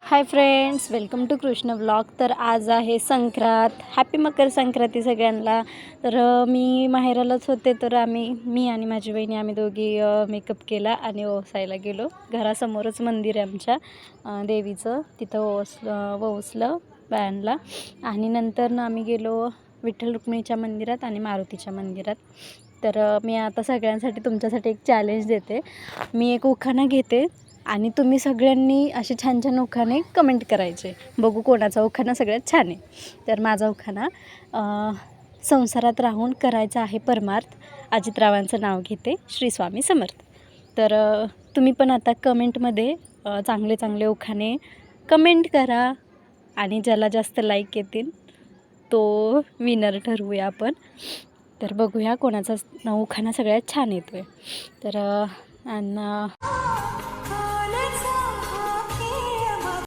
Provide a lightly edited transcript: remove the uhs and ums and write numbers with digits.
High friends, welcome to Krishna blog. तर आज आहे संक्रांत. हॅपी मकर संक्रांती सगळ्यांना. तर मी माहेरालाच होते, तर मी आणि माझी बहिणी आम्ही दोघी मेकअप केला आणि ओवासायला गेलो. घरासमोरच मंदिर आहे आमच्या देवीचं, तिथं ओवासलं बायांना. आणि नंतर ना आम्ही गेलो विठ्ठल रुक्मिणीच्या मंदिरात आणि मारुतीच्या मंदिरात. तर मी आता सगळ्यांसाठी तुमच्यासाठी एक चॅलेंज देते. मी एक उखाणा घेते आणि तुम्ही सगळ्यांनी असे छान छान उखाणे कमेंट करायचे. बघू कोणाचा उखाणा सगळ्यात छान आहे. तर माझा उखाणा, संसारात राहून करायचा आहे परमार्थ. अजितरावांचं नाव घेते, श्री स्वामी समर्थ. तर तुम्ही पण आता कमेंटमध्ये चांगले चांगले उखाणे कमेंट करा आणि ज्याला जास्त लाईक येतील तो विनर ठरवूया आपण. तर बघूया कोणाचा उखाणा सगळ्यात छान येतो आहे. तर